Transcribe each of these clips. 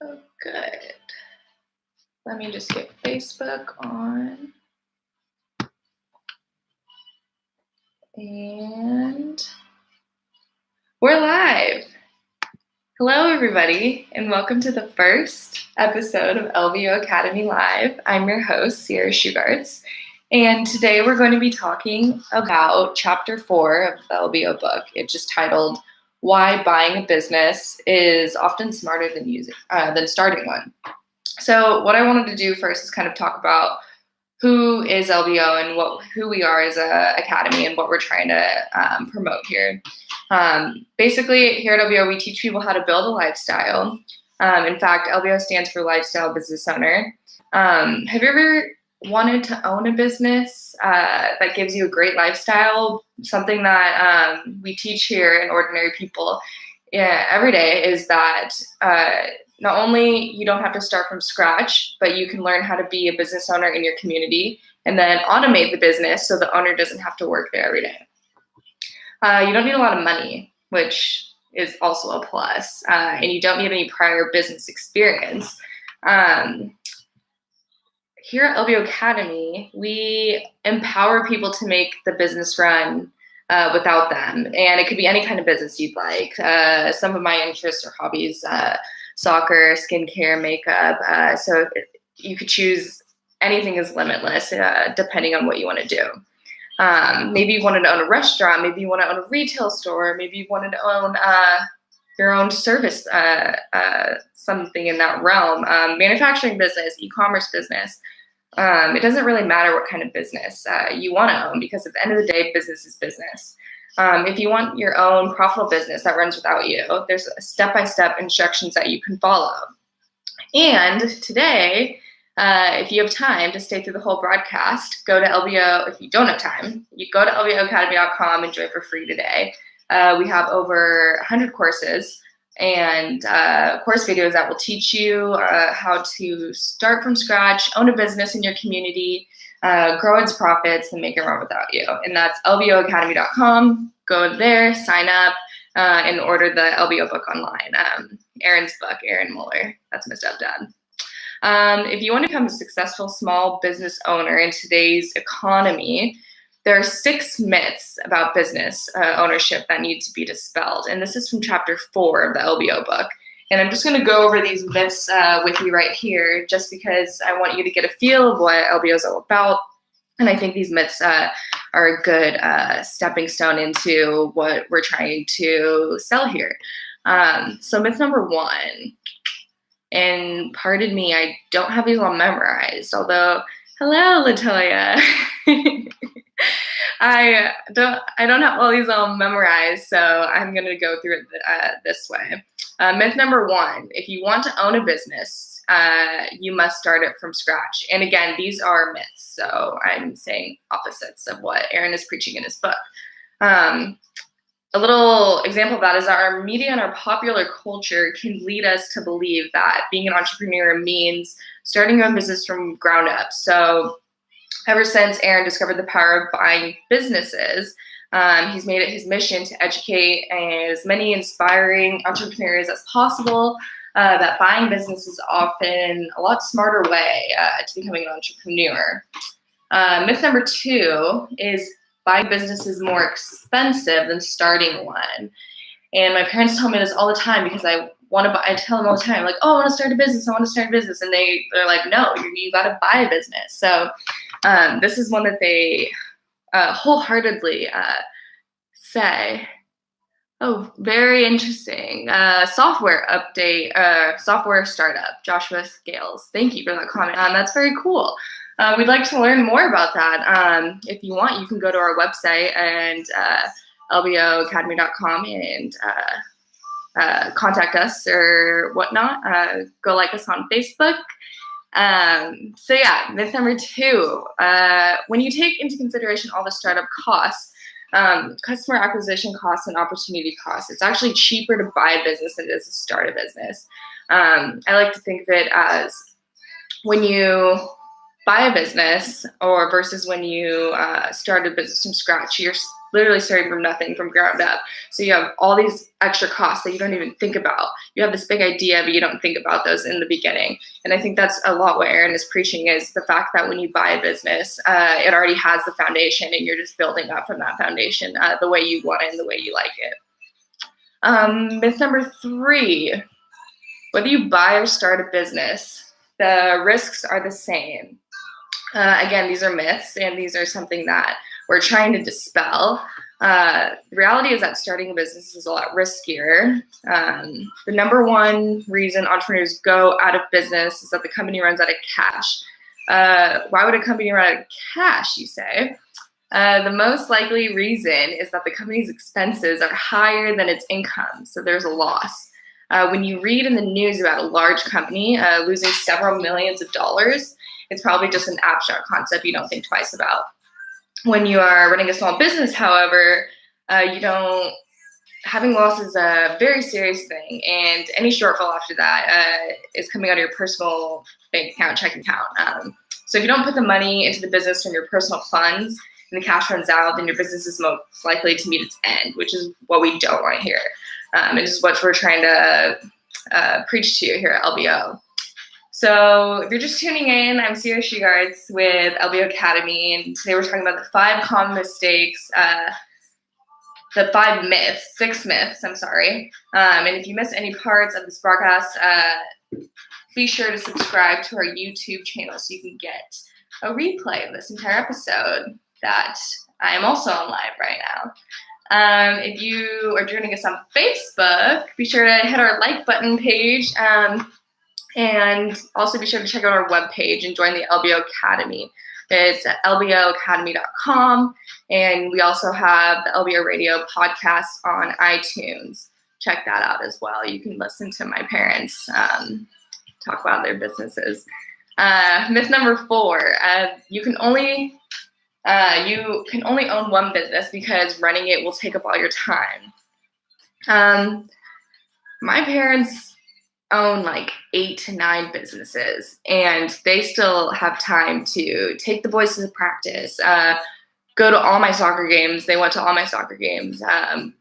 Oh, good. Let me just get Facebook on. And we're live. Hello, everybody, and welcome to the first episode of LBO Academy Live. I'm your host, Sierra Shugarts, and today we're going to be talking about Chapter 4 of the LBO book. It's just titled, Why Buying a Business is Often Smarter than Starting One. So what I wanted to do first is kind of talk about who is LBO and who we are as an academy and what we're trying to promote here. Basically, here at LBO, we teach people how to build a lifestyle. In fact, LBO stands for Lifestyle Business Owner. Have you ever wanted to own a business that gives you a great lifestyle? Something that we teach here in Ordinary People every day is that not only you don't have to start from scratch, but you can learn how to be a business owner in your community and then automate the business so the owner doesn't have to work there every day. You don't need a lot of money, which is also a plus, and you don't need any prior business experience. Here at LBO Academy, we empower people to make the business run without them, and it could be any kind of business you'd like. Some of my interests or hobbies, soccer, skincare, makeup. So you could choose. Anything is limitless, depending on what you want to do. Maybe you wanted to own a restaurant. Maybe you want to own a retail store. Maybe you wanted to own your own service, something in that realm. Manufacturing business, e-commerce business. It doesn't really matter what kind of business you want to own, because at the end of the day, business is business. If you want your own profitable business that runs without you, there's step-by-step instructions that you can follow. And today, if you have time to stay through the whole broadcast, go to LBO. If you don't have time, you go to lboacademy.com and join for free today. We have over 100 courses and course videos that will teach you how to start from scratch, own a business in your community, grow its profits, and make it run without you. And that's lboacademy.com. Go there, sign up, and order the LBO book online. Aaron's book, Aaron Muller. That's my stepdad. If you want to become a successful small business owner in today's economy, there are 6 myths about business ownership that need to be dispelled. And this is from Chapter 4 of the LBO book. And I'm just going to go over these myths with you right here, just because I want you to get a feel of what LBO is all about. And I think these myths are a good stepping stone into what we're trying to sell here. So myth number 1, and pardon me, I don't have these all memorized, although, hello, Latoya. I don't have all these all memorized, so I'm going to go through it this way. Myth number 1, if you want to own a business, you must start it from scratch. And again, these are myths, so I'm saying opposites of what Aaron is preaching in his book. A little example of that is our media and our popular culture can lead us to believe that being an entrepreneur means starting your own business from ground up. So ever since Aaron discovered the power of buying businesses, he's made it his mission to educate as many inspiring entrepreneurs as possible that buying business is often a lot smarter way to becoming an entrepreneur. Myth number 2 is buying business is more expensive than starting one. And my parents tell me this all the time because I tell them all the time, like, oh, I want to start a business. And they're like, no, you got to buy a business. So this is one that they wholeheartedly say. Oh, very interesting. Software update, software startup, Joshua Scales. Thank you for that comment. That's very cool. We'd like to learn more about that. If you want, you can go to our website and lboacademy.com and contact us or whatnot. Go like us on Facebook. So yeah, myth number 2, when you take into consideration all the startup costs, customer acquisition costs and opportunity costs, it's actually cheaper to buy a business than it is to start a business. I like to think of it as when you buy a business versus when you start a business from scratch, you're literally starting from nothing, from ground up. So you have all these extra costs that you don't even think about. You have this big idea, but you don't think about those in the beginning. And I think that's a lot what Aaron is preaching, is the fact that when you buy a business, it already has the foundation, and you're just building up from that foundation the way you want it and the way you like it. Myth number 3, whether you buy or start a business, the risks are the same. Again, these are myths, and these are something that we're trying to dispel. The reality is that starting a business is a lot riskier. The number one reason entrepreneurs go out of business is that the company runs out of cash. Why would a company run out of cash, you say? The most likely reason is that the company's expenses are higher than its income, so there's a loss. When you read in the news about a large company losing several millions of dollars, it's probably just an abstract concept you don't think twice about. When you are running a small business, however, having loss is a very serious thing, and any shortfall after that is coming out of your personal bank account, checking account. So if you don't put the money into the business from your personal funds and the cash runs out, then your business is most likely to meet its end, which is what we don't want to hear. And this is what we're trying to preach to you here at LBO. So if you're just tuning in, I'm Sierra Shegards with LBO Academy, and today we're talking about the 5 common mistakes, the 5 myths, 6 myths, I'm sorry. And if you missed any parts of this broadcast, be sure to subscribe to our YouTube channel so you can get a replay of this entire episode that I am also on live right now. If you are joining us on Facebook, be sure to hit our like button page. And also be sure to check out our webpage and join the LBO Academy. It's at lboacademy.com. And we also have the LBO Radio podcast on iTunes. Check that out as well. You can listen to my parents talk about their businesses. Myth number 4, you can only own one business because running it will take up all your time. My parents own like 8 to 9 businesses, and they still have time to take the boys to practice, go to all my soccer games. They went to all my soccer games.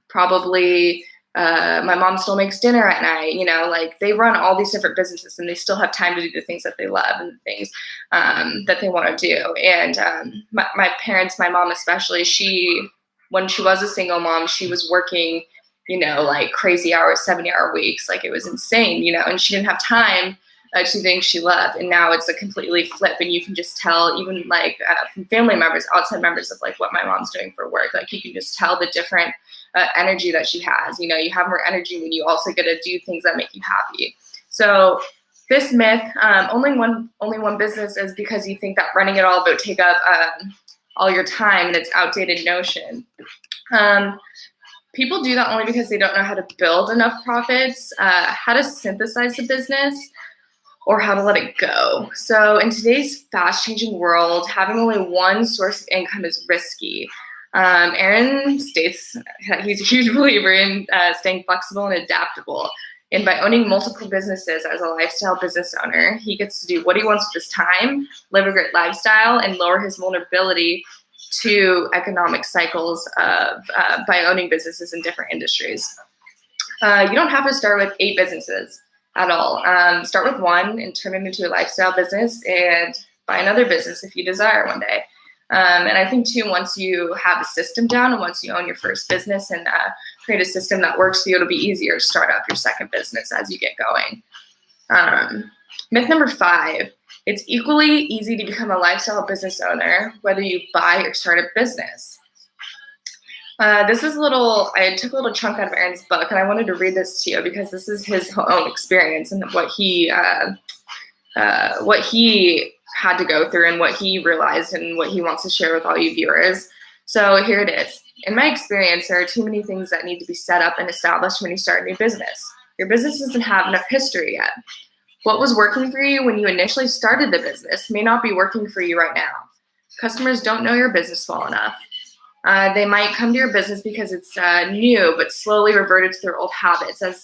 Probably my mom still makes dinner at night. Like, they run all these different businesses, and they still have time to do the things that they love and the things that they want to do. And my parents, my mom especially, when she was a single mom, she was working like crazy hours, 70-hour weeks. Like, it was insane, and she didn't have time to do things she loved. And now it's a completely flip, and you can just tell, even like from family members, outside members, of like what my mom's doing for work. Like, you can just tell the different energy that she has. You have more energy when you also get to do things that make you happy. So this myth, only one business, is because you think that running it all will take up all your time, and it's outdated notion. People do that only because they don't know how to build enough profits, how to synthesize the business, or how to let it go. So in today's fast-changing world, having only one source of income is risky. Aaron states that he's a huge believer in staying flexible and adaptable. And by owning multiple businesses as a lifestyle business owner, he gets to do what he wants with his time, live a great lifestyle, and lower his vulnerability to economic cycles by owning businesses in different industries. You don't have to start with 8 businesses at all. Start with 1 and turn it into a lifestyle business, and buy another business if you desire one day. And I think too, once you have a system down, and once you own your first business and create a system that works for you, it'll be easier to start up your second business as you get going. Myth number 5. It's equally easy to become a lifestyle business owner, whether you buy or start a business. This is I took a little chunk out of Aaron's book, and I wanted to read this to you because this is his own experience and what he had to go through and what he realized and what he wants to share with all you viewers. So here it is. In my experience, there are too many things that need to be set up and established when you start a new business. Your business doesn't have enough history yet. What was working for you when you initially started the business may not be working for you right now. Customers don't know your business well enough. They might come to your business because it's new, but slowly reverted to their old habits as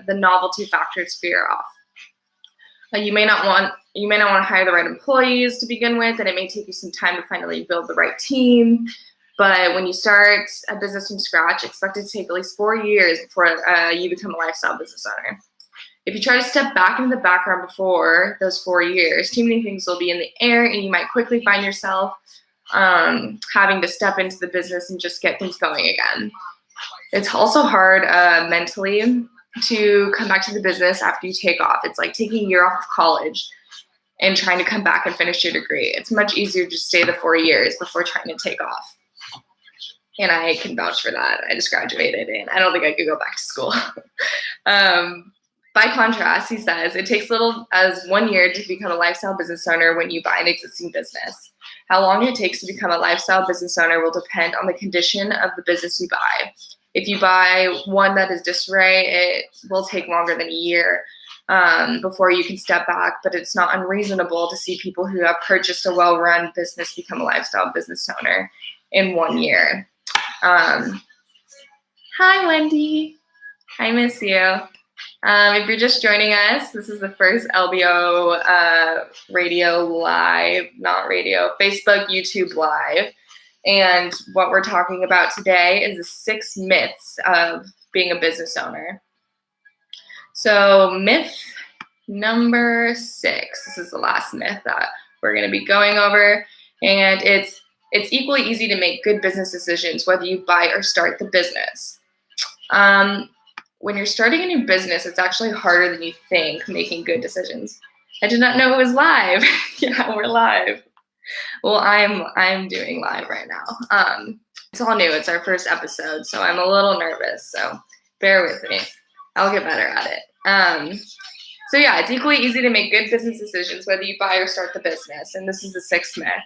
the novelty factors veer off. You may not want to hire the right employees to begin with, and it may take you some time to finally build the right team. But when you start a business from scratch, expect it to take at least 4 years before you become a lifestyle business owner. If you try to step back into the background before those 4 years, too many things will be in the air, and you might quickly find yourself having to step into the business and just get things going again. It's also hard mentally to come back to the business after you take off. It's like taking a year off of college and trying to come back and finish your degree. It's much easier to stay the 4 years before trying to take off. And I can vouch for that. I just graduated, and I don't think I could go back to school. By contrast, he says, it takes little as 1 year to become a lifestyle business owner when you buy an existing business. How long it takes to become a lifestyle business owner will depend on the condition of the business you buy. If you buy one that is disarray, it will take longer than a year before you can step back, but it's not unreasonable to see people who have purchased a well-run business become a lifestyle business owner in 1 year. Hi, Wendy. I miss you. If you're just joining us, this is the first LBO radio live, not radio, Facebook, YouTube live. And what we're talking about today is the 6 myths of being a business owner. So myth number 6, this is the last myth that we're going to be going over. And it's equally easy to make good business decisions whether you buy or start the business. When you're starting a new business, it's actually harder than you think making good decisions. I did not know it was live. Yeah, we're live. Well, I'm doing live right now. It's all new. It's our first episode, so I'm a little nervous. So bear with me. I'll get better at it. So yeah, it's equally easy to make good business decisions whether you buy or start the business. And this is the 6th myth.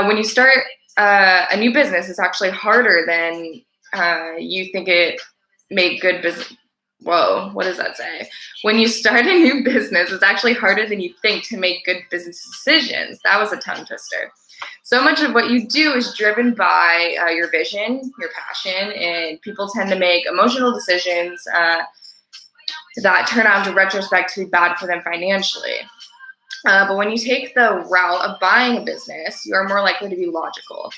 When you start a new business, it's actually harder than you think it make good business. Whoa, what does that say? When you start a new business, it's actually harder than you think to make good business decisions. That was a tongue twister. So much of what you do is driven by your vision, your passion, and people tend to make emotional decisions that turn out in retrospect to be bad for them financially. But when you take the route of buying a business, you are more likely to be logical.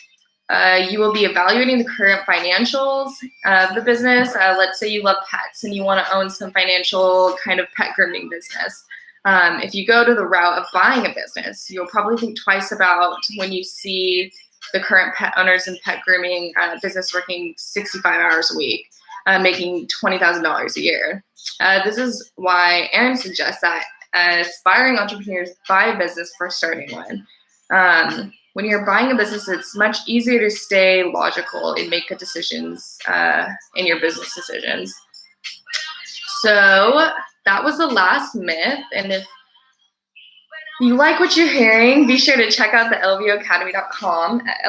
You will be evaluating the current financials of the business. Let's say you love pets and you want to own some financial kind of pet grooming business. If you go to the route of buying a business, you'll probably think twice about when you see the current pet owners and pet grooming business working 65 hours a week, making $20,000 a year. This is why Erin suggests that aspiring entrepreneurs buy a business before starting one. When you're buying a business, it's much easier to stay logical and make good decisions in your business decisions. So that was the last myth. And if you like what you're hearing, be sure to check out the LBOacademy.com. At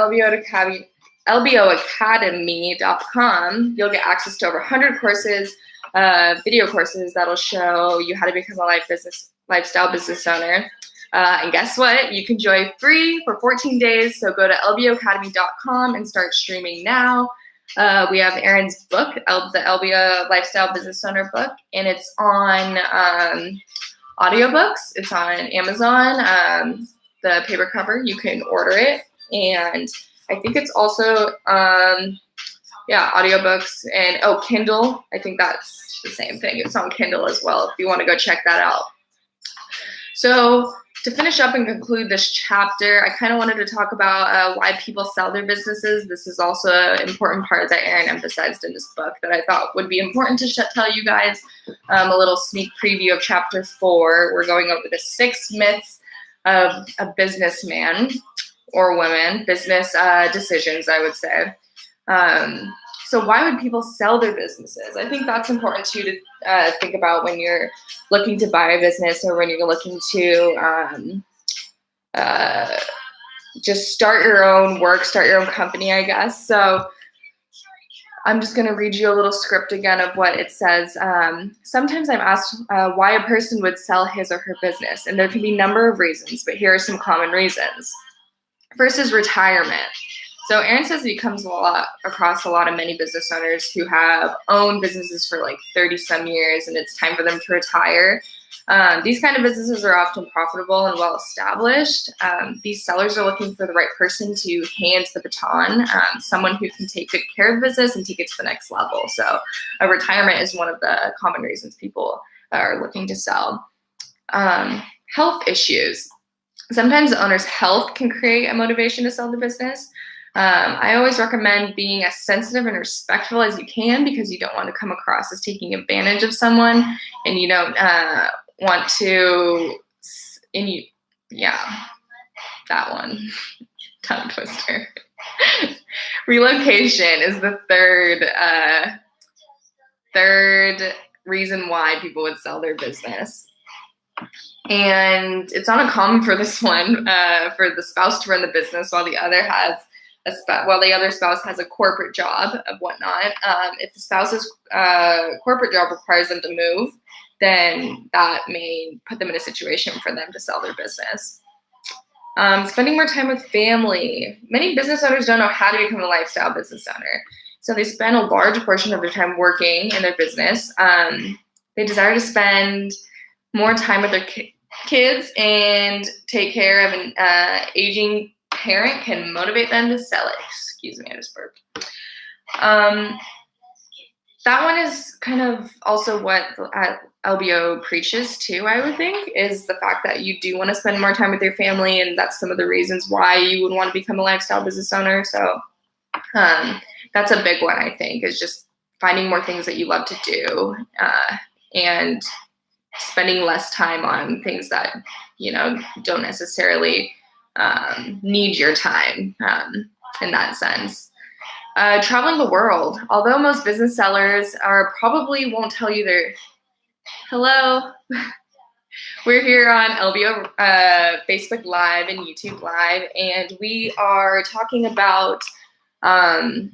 LBOacademy.com, you'll get access to over 100 courses, video courses that'll show you how to become a lifestyle business owner. And guess what? You can join free for 14 days. So go to LBOacademy.com and start streaming now. We have Erin's book, the LBO Lifestyle Business Owner book, and it's on audiobooks. It's on Amazon, the paper cover. You can order it. And I think it's also, audiobooks and, Kindle. I think that's the same thing. It's on Kindle as well if you want to go check that out. So to finish up and conclude this chapter, I kind of wanted to talk about why people sell their businesses. This is also an important part that Erin emphasized in this book that I thought would be important to tell you guys. A little sneak preview of chapter 4. We're going over the 6 myths of a businessman or woman, business decisions, I would say. So why would people sell their businesses? I think that's important too to think about when you're looking to buy a business or when you're looking to just start your own work, start your own company, I guess. So I'm just going to read you a little script again of what it says. Sometimes I'm asked why a person would sell his or her business, and there can be a number of reasons, but here are some common reasons. First is retirement. So Erin says he comes across a lot of many business owners who have owned businesses for like 30 some years, and it's time for them to retire. These kind of businesses are often profitable and well established. These sellers are looking for the right person to hand the baton, someone who can take good care of the business and take it to the next level. So a retirement is one of the common reasons people are looking to sell. Health issues. Sometimes the owner's health can create a motivation to sell the business. I always recommend being as sensitive and respectful as you can, because you don't want to come across as taking advantage of someone, and you don't want to, that one, tongue twister. Relocation is the third reason why people would sell their business. And it's not uncommon for this one, for the spouse to run the business while the other spouse has a corporate job of whatnot. If the spouse's corporate job requires them to move, then that may put them in a situation for them to sell their business. Spending more time with family. Many business owners don't know how to become a lifestyle business owner. So they spend a large portion of their time working in their business. They desire to spend more time with their kids and take care of an aging parent can motivate them to sell it. Excuse me, I just burped. That one is kind of also what LBO preaches too, I would think, is the fact that you do want to spend more time with your family, and that's some of the reasons why you would want to become a lifestyle business owner. So that's a big one, I think, is just finding more things that you love to do, and spending less time on things that, don't necessarily need your time in that sense. Traveling the world. Although most business sellers probably won't tell you hello. We're here on LBO Facebook Live and YouTube Live, and we are talking about why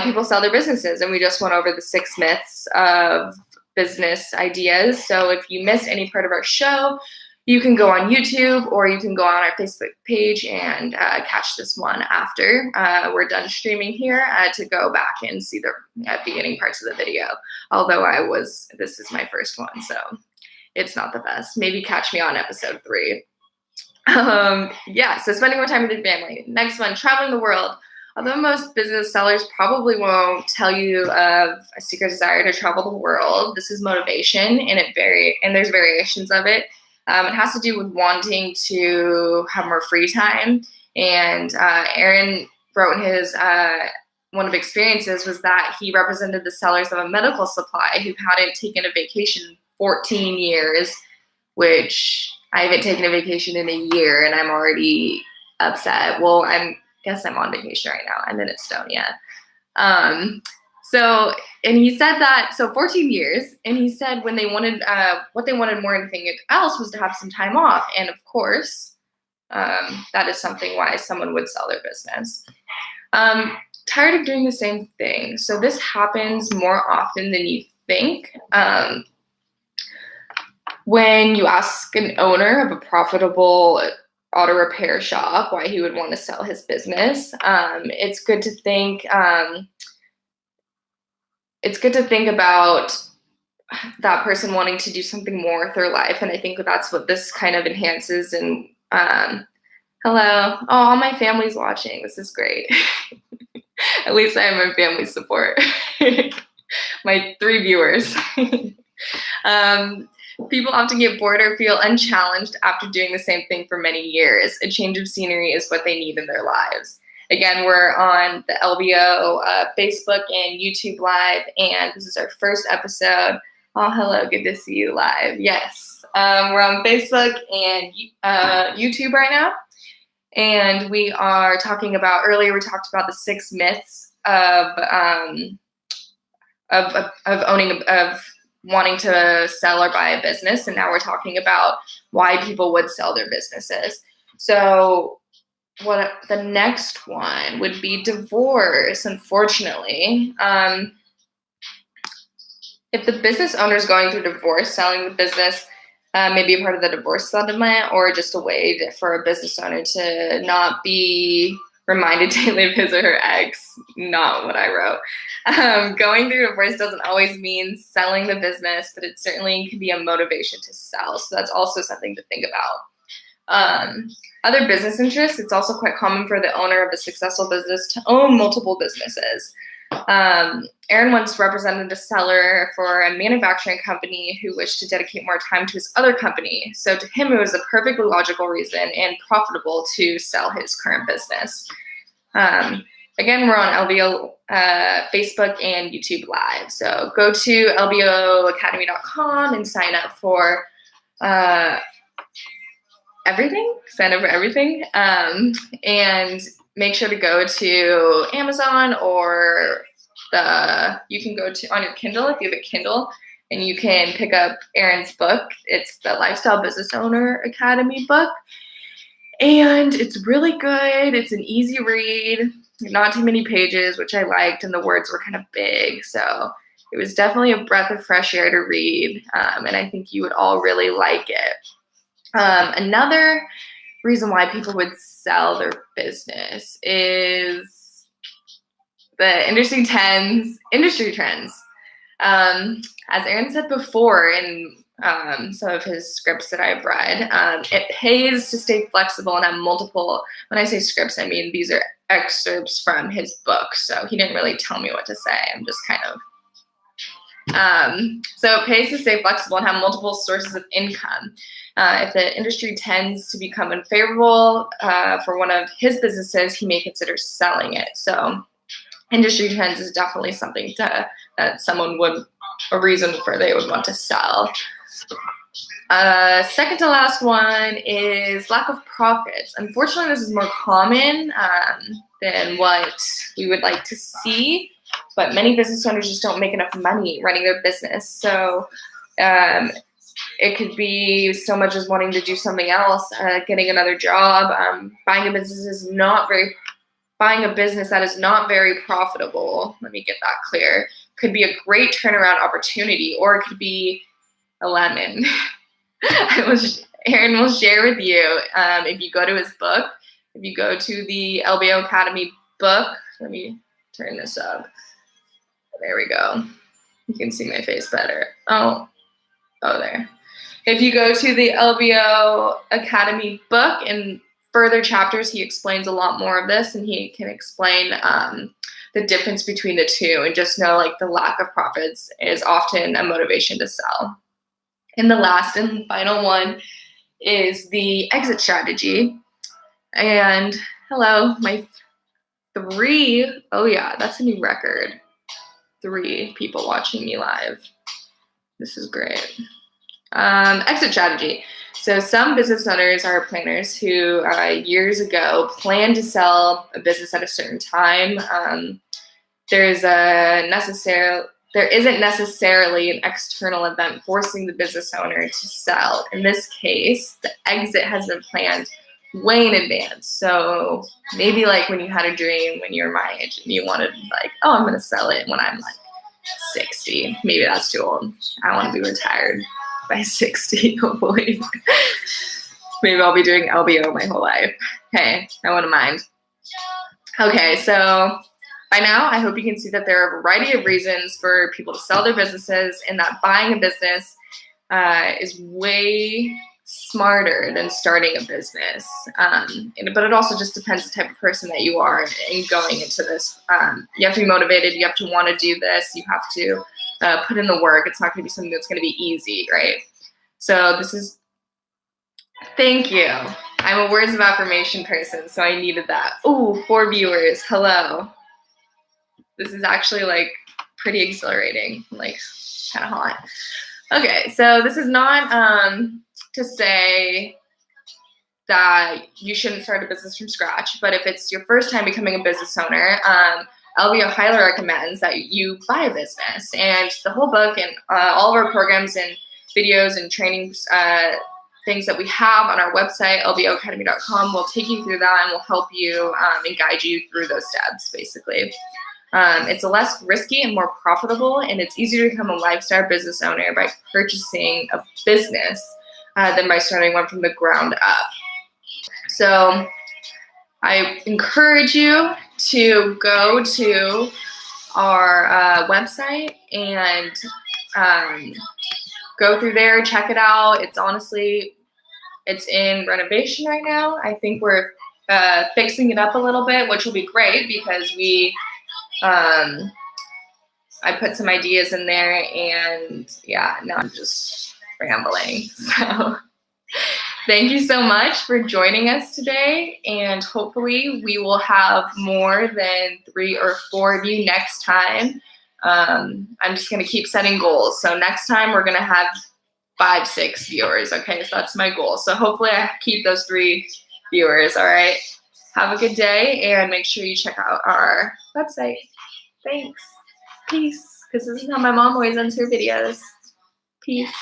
people sell their businesses, and we just went over the 6 myths of business ideas. So if you missed any part of our show, you can go on YouTube, or you can go on our Facebook page and catch this one after we're done streaming here to go back and see the beginning parts of the video. Although this is my first one, so it's not the best. Maybe catch me on episode 3. So spending more time with your family. Next one, traveling the world. Although most business sellers probably won't tell you of a secret desire to travel the world, this is motivation, and there's variations of it. It has to do with wanting to have more free time. And Aaron wrote in his one of his experiences was that he represented the sellers of a medical supply who hadn't taken a vacation in 14 years, which I haven't taken a vacation in a year, and I'm already upset. Well, guess I'm on vacation right now. I'm in Estonia. And he said that, 14 years, and he said when they wanted, what they wanted more than anything else was to have some time off. And of course, that is something why someone would sell their business. Tired of doing the same thing. So this happens more often than you think. When you ask an owner of a profitable auto repair shop why he would want to sell his business, it's good to think about that person wanting to do something more with their life. And I think that's what this kind of enhances. And hello. Oh, all my family's watching. This is great. At least I have my family support. My 3 viewers. People often get bored or feel unchallenged after doing the same thing for many years. A change of scenery is what they need in their lives. Again, we're on the LBO Facebook and YouTube Live, and this is our first episode. Oh, hello. Good to see you live. Yes. We're on Facebook and YouTube right now. And we are talking about, earlier we talked about the 6 myths of wanting to sell or buy a business. And now we're talking about why people would sell their businesses. So the next one would be divorce, unfortunately. If the business owner is going through divorce, selling the business may be a part of the divorce settlement, or just a way for a business owner to not be reminded daily of his or her ex. Not what I wrote. Going through divorce doesn't always mean selling the business, but it certainly can be a motivation to sell. So that's also something to think about. Other business interests, it's also quite common for the owner of a successful business to own multiple businesses. Aaron once represented a seller for a manufacturing company who wished to dedicate more time to his other company. So to him, it was a perfectly logical reason and profitable to sell his current business. Again, we're on LBO Facebook and YouTube Live. So go to lboacademy.com and sign up for everything. Sign up for everything. And make sure to go to Amazon, or you can go to on your Kindle if you have a Kindle, and you can pick up Aaron's book. It's the Lifestyle Business Owner Academy book. And it's really good. It's an easy read, not too many pages, which I liked, and the words were kind of big. So it was definitely a breath of fresh air to read, and I think you would all really like it. Another reason why people would sell their business is the industry trends. As Aaron said before in some of his scripts that I've read, it pays to stay flexible and have multiple. When I say scripts, I mean these are excerpts from his book, so he didn't really tell me what to say. I'm just kind of so it pays to stay flexible and have multiple sources of income. If the industry tends to become unfavorable for one of his businesses, he may consider selling it. So industry trends is definitely something that someone would, a reason for they would want to sell. Second to last one is lack of profits. Unfortunately, this is more common than what we would like to see, but many business owners just don't make enough money running their business. So it could be so much as wanting to do something else, getting another job. Buying a business that is not very profitable, let me get that clear, could be a great turnaround opportunity, or it could be a lemon. Aaron will share with you, if you go to his book, if you go to the LBO Academy book, let me turn this up. There we go. You can see my face better. Oh, there. If you go to the LBO Academy book, in further chapters, he explains a lot more of this, and he can explain the difference between the two, and just know like the lack of profits is often a motivation to sell. And the last and final one is the exit strategy. And hello, my oh yeah, that's a new record. 3 people watching me live. This is great. Exit strategy. So some business owners are planners who years ago planned to sell a business at a certain time. There isn't necessarily an external event forcing the business owner to sell. In this case, the exit has been planned way in advance. So maybe like when you had a dream when you were my age and you wanted like, oh, I'm going to sell it when I'm like 60. Maybe that's too old. I want to be retired by 60, hopefully. Maybe I'll be doing LBO my whole life. Hey, I wouldn't mind. Okay, so by now, I hope you can see that there are a variety of reasons for people to sell their businesses, and that buying a business is way smarter than starting a business. But it also just depends the type of person that you are in going into this. You have to be motivated. You have to want to do this. You have to put in the work. It's not going to be something that's going to be easy, right? So thank you. I'm a words of affirmation person, so I needed that. Ooh, 4 viewers. Hello. This is actually like pretty exhilarating, like kind of hot. Okay, so this is not to say that you shouldn't start a business from scratch, but if it's your first time becoming a business owner, LBO highly recommends that you buy a business. And the whole book and all of our programs and videos and trainings, things that we have on our website, lboacademy.com, will take you through that and will help you and guide you through those steps, basically. It's less risky and more profitable, and it's easier to become a lifestyle business owner by purchasing a business than by starting one from the ground up. So I encourage you to go to our website and go through there, check it out. It's in renovation right now. I think we're fixing it up a little bit, which will be great because I put some ideas in there, and yeah, now I'm just rambling. So thank you so much for joining us today, and hopefully we will have more than 3 or 4 of you next time. I'm just gonna keep setting goals. So next time we're gonna have 5, 6 viewers. Okay, so that's my goal. So hopefully I keep those 3 viewers. All right. Have a good day, and make sure you check out our website. Thanks. Peace. Because this is how my mom always ends her videos. Peace.